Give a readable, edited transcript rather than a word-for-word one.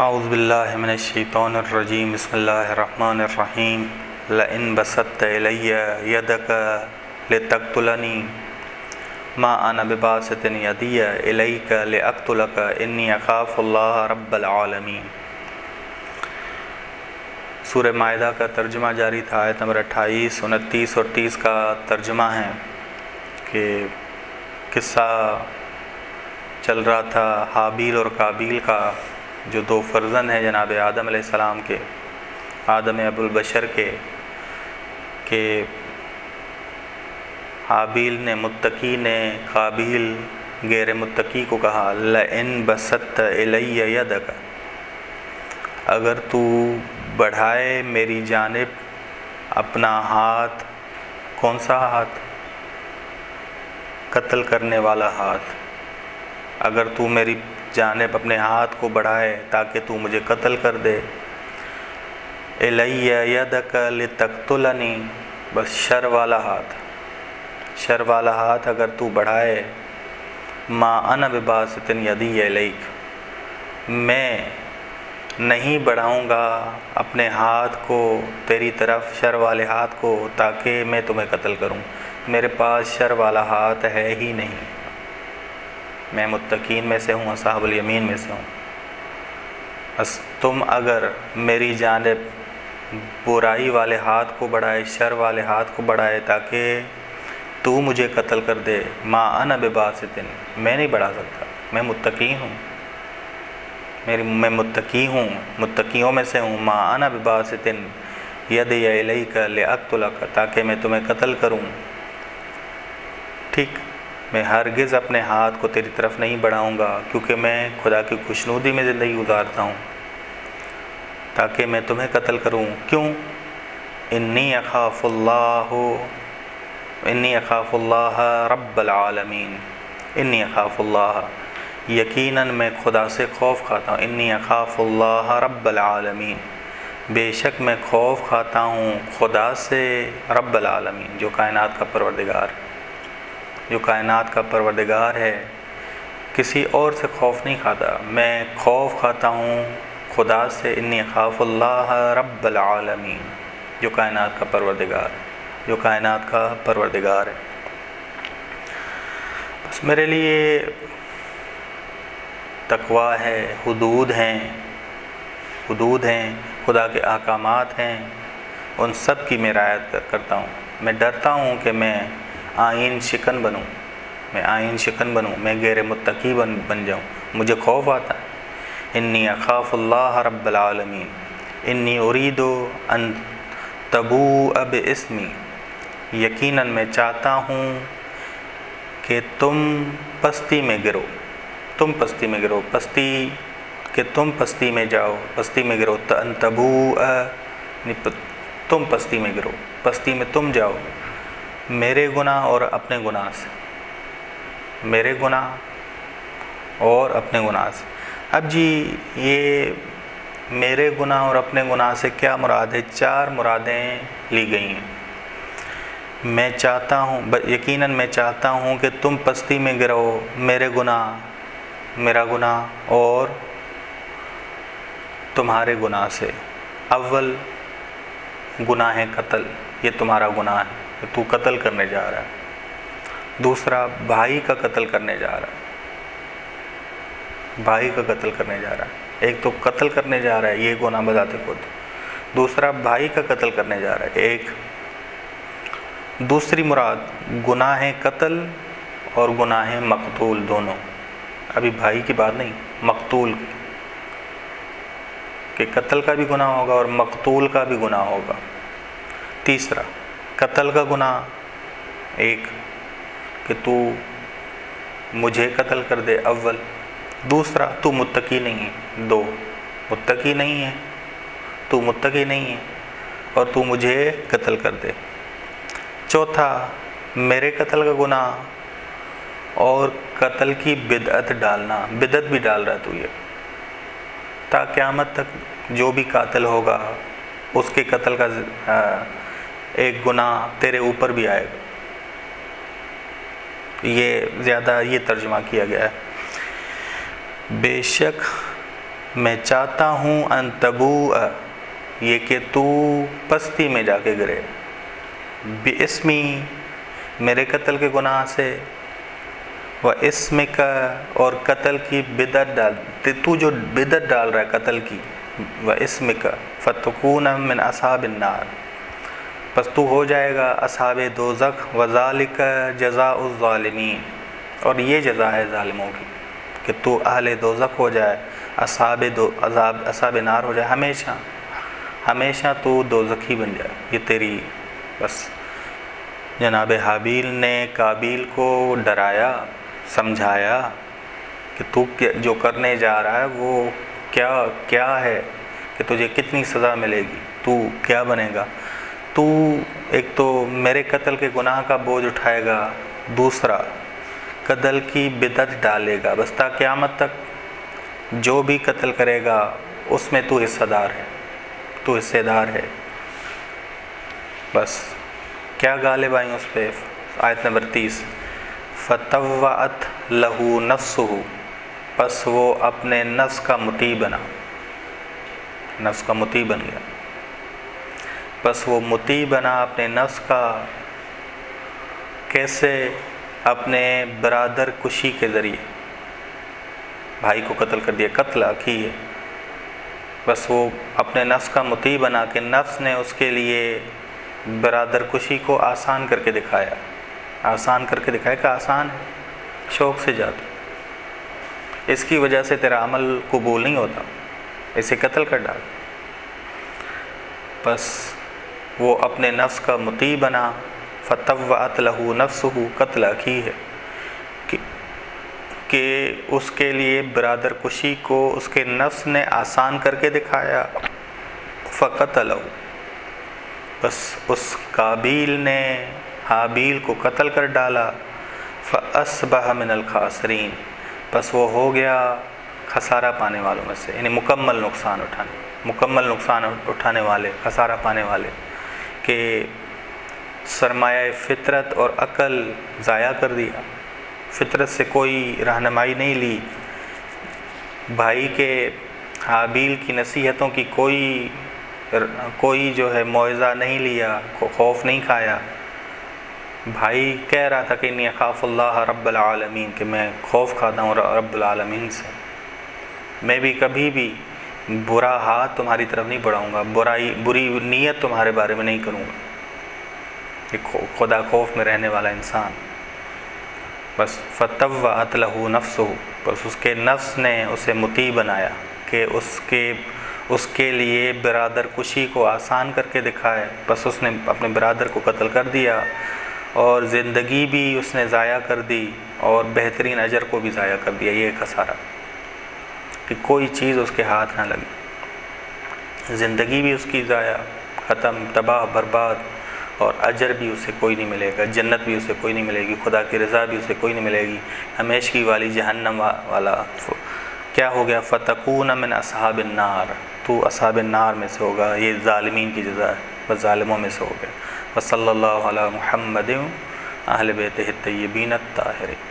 اعوذ باللہ من الشیطان الرجیم بسم اللہ الرحمن الرحیم لئن بسطت الی یدک لتقتلنی ما انا بباسط یدی الیک لاقتلک انی اخاف اللہ رب العالمین۔ سورہ مائدہ کا ترجمہ جاری تھا۔ آیت نمبر 28، 29 اور 30 کا ترجمہ ہے کہ قصہ چل رہا تھا حابیل اور قابیل کا، جو دو فرزند ہیں جناب آدم علیہ السلام کے، آدم ابو البشر کے، کہ حابیل نے متقی نے قابیل غیر متقی کو کہا لئن بسطت الی یدک، اگر تو بڑھائے میری جانب اپنا ہاتھ۔ کون سا ہاتھ؟ قتل کرنے والا ہاتھ۔ اگر تو میری جانب اپنے ہاتھ کو بڑھائے تاکہ تو مجھے قتل کر دے، الی یدک لتقتلنی، بس شر والا ہاتھ، شر والا ہاتھ اگر تو بڑھائے، ما انا بباسط یدی الیک، میں نہیں بڑھاؤں گا اپنے ہاتھ کو تیری طرف، شر والے ہاتھ کو، تاکہ میں تمہیں قتل کروں۔ میرے پاس شر والا ہاتھ ہے ہی نہیں، میں متقین میں سے ہوں، اصحاب الیمین میں سے ہوں۔ بس تم اگر میری جانب برائی والے ہاتھ کو بڑھائے، شر والے ہاتھ کو بڑھائے تاکہ تو مجھے قتل کر دے، ما انا بباسط، میں نہیں بڑھا سکتا، میں متقی ہوں، میں متقی ہوں، متقیوں میں سے ہوں۔ ما انا بباسط یدی الیک لاقتلک، تاکہ میں تمہیں قتل کروں۔ ٹھیک، میں ہرگز اپنے ہاتھ کو تیری طرف نہیں بڑھاؤں گا، کیونکہ میں خدا کی خوشنودی میں زندگی گزارتا ہوں، تاکہ میں تمہیں قتل کروں۔ کیوں؟ انی اخاف اللہ رب العالمین، انی اخاف اللہ، یقیناً میں خدا سے خوف کھاتا ہوں۔ انی اخاف اللہ رب العالمین، بے شک میں خوف کھاتا ہوں خدا سے، رب العالمین، جو کائنات کا پروردگار، جو کائنات کا پروردگار ہے، کسی اور سے خوف نہیں کھاتا، میں خوف کھاتا ہوں خدا سے۔ انی اخاف اللہ رب العالمین، جو کائنات کا پروردگار، جو کائنات کا پروردگار ہے۔ بس میرے لیے تقویٰ ہے، حدود ہیں، حدود ہیں، خدا کے احکامات ہیں، ان سب کی میں رعایت کرتا ہوں۔ میں ڈرتا ہوں کہ میں آئین شکن بنوں، میں آئین شکن بنوں، میں غیر متقی بن جاؤں، مجھے خوف آتا ہے۔ انی اخاف اللہ رب العالمین، انی ارید ان تبوء باسمی، یقیناً میں چاہتا ہوں کہ تم پستی میں گرو، تم پستی میں گرو، پستی کہ تم پستی میں جاؤ، پستی میں گرو، ان تبوء، تم پستی میں گرو، پستی میں تم جاؤ، میرے گناہ اور اپنے گناہ سے، میرے گناہ اور اپنے گناہ سے۔ اب جی یہ میرے گناہ اور اپنے گناہ سے کیا مراد ہے؟ 4 مرادیں لی گئی ہیں۔ میں چاہتا ہوں، یقیناً میں چاہتا ہوں کہ تم پستی میں گرو، میرے گناہ، میرا گناہ اور تمہارے گناہ سے۔ اول گناہ ہے قتل، یہ تمہارا گناہ ہے، تو قتل کرنے جا رہا ہے۔ دوسرا بھائی کا قتل کرنے جا رہا ہے، بھائی کا قتل کرنے جا رہا ہے۔ ایک تو قتل کرنے جا رہا ہے، یہ گناہ بذات خود۔ دوسرا بھائی کا قتل کرنے جا رہا ہے، ایک۔ دوسری مراد گناہ قتل اور گناہ مقتول، دونوں۔ ابھی بھائی کی بات نہیں، مقتول کی، کہ قتل کا بھی گناہ ہوگا اور مقتول کا بھی گناہ ہوگا۔ تیسرا قتل کا گناہ، ایک کہ تو مجھے قتل کر دے، اول۔ دوسرا تو متقی نہیں ہے، دو، متقی نہیں ہے، تو متقی نہیں ہے اور تو مجھے قتل کر دے۔ چوتھا میرے قتل کا گناہ اور قتل کی بدعت ڈالنا، بدعت بھی ڈال رہا ہے تو، یہ تا قیامت تک جو بھی قاتل ہوگا اس کے قتل کا ایک گناہ تیرے اوپر بھی آئے گا۔ یہ زیادہ یہ ترجمہ کیا گیا ہے۔ بے شک میں چاہتا ہوں ان تبوء، یہ کہ تو پستی میں جا کے گرے، بِاسْمِی، میرے قتل کے گناہ سے، وَاسْمِکَ، اور قتل کی بدعت ڈال، تو جو بدعت ڈال رہا ہے قتل کی، وَاسْمِکَ فَتَکُونَ مِنْ أَصْحَابِ النَّارِ، پس تو ہو جائے گا اصحاب دوزخ، وَذَلِكَ جَزَاءُ الظَّالِمِينَ، اور یہ جزا ہے ظالموں کی کہ تو اہل دوزخ ہو جائے، اصحاب نار ہو جائے، ہمیشہ ہمیشہ تو دوزخی بن جائے، یہ تیری بس۔ جناب حابیل نے قابیل کو ڈرایا، سمجھایا کہ تو جو کرنے جا رہا ہے وہ کیا ہے، کہ تجھے کتنی سزا ملے گی، تو کیا بنے گا، تو ایک تو میرے قتل کے گناہ کا بوجھ اٹھائے گا، دوسرا قتل کی بدعت ڈالے گا، بس تا قیامت تک جو بھی قتل کرے گا اس میں تو حصہ دار ہے، تو حصے دار ہے۔ بس کیا غالب آئیں اس پہ، آیت نمبر 30، فَطَوَّعَتْ لَهُ نَفْسُهُ، پس وہ اپنے نفس کا مطیع بنا، نفس کا مطیع بن گیا، پس وہ مطیع بنا اپنے نفس کا، کیسے؟ اپنے برادر کشی کے ذریعے، بھائی کو قتل کر دیا، قتل کی ہے، بس وہ اپنے نفس کا مطیع بنا کہ نفس نے اس کے لیے برادر کشی کو آسان کر کے دکھایا، آسان کر کے دکھایا کہ آسان ہے، شوق سے جاتا، اس کی وجہ سے تیرا عمل قبول نہیں ہوتا، اسے قتل کر ڈال، بس وہ اپنے نفس کا مطیع بنا، فَطَوَّعَتْ لَهُ نَفْسُهُ، قتل کی ہے کہ اس کے لیے برادر کشی کو اس کے نفس نے آسان کر کے دکھایا، فَقَتَلَهُ، بس اس قابیل نے حابیل کو قتل کر ڈالا، فَأَصْبَحَ مِنَ الْخَاسِرِينَ، بس وہ ہو گیا خسارہ پانے والوں میں سے، یعنی مکمل نقصان اٹھانے والے، خسارہ پانے والے، کہ سرمایہ فطرت اور عقل ضائع کر دیا، فطرت سے کوئی رہنمائی نہیں لی، بھائی کے حابیل کی نصیحتوں کی کوئی جو ہے موعظہ نہیں لیا، خوف نہیں کھایا، بھائی کہہ رہا تھا کہ انی اخاف اللہ رب العالمین، کہ میں خوف کھاتا ہوں رب العالمین سے، میں بھی کبھی بھی برا ہاتھ تمہاری طرف نہیں بڑھاؤں گا، بری نیت تمہارے بارے میں نہیں کروں گا، کہ خدا خوف میں رہنے والا انسان، بس فَطَوَّعَتْ لَهُ نَفْسُهُ، بس اس کے نفس نے اسے مطیع بنایا کہ اس کے لیے برادر کشی کو آسان کر کے دکھائے، بس اس نے اپنے برادر کو قتل کر دیا، اور زندگی بھی اس نے ضائع کر دی، اور بہترین اجر کو بھی ضائع کر دیا، یہ خسارہ کہ کوئی چیز اس کے ہاتھ نہ لگی، زندگی بھی اس کی ضائع، ختم، تباہ برباد، اور اجر بھی اسے کوئی نہیں ملے گا، جنت بھی اسے کوئی نہیں ملے گی، خدا کی رضا بھی اسے کوئی نہیں ملے گی، ہمیشگی والی جہنم والا کیا ہو گیا، فَتَكُونَ مِنْ أَصْحَابِ النَّارِ، تو اصحاب النار میں سے ہوگا، یہ ظالمین کی جزا ہے، بس ظالموں میں سے ہو گیا۔ وصلی اللہ علی محمد اہل بیتہ الطیبین الطاہرین۔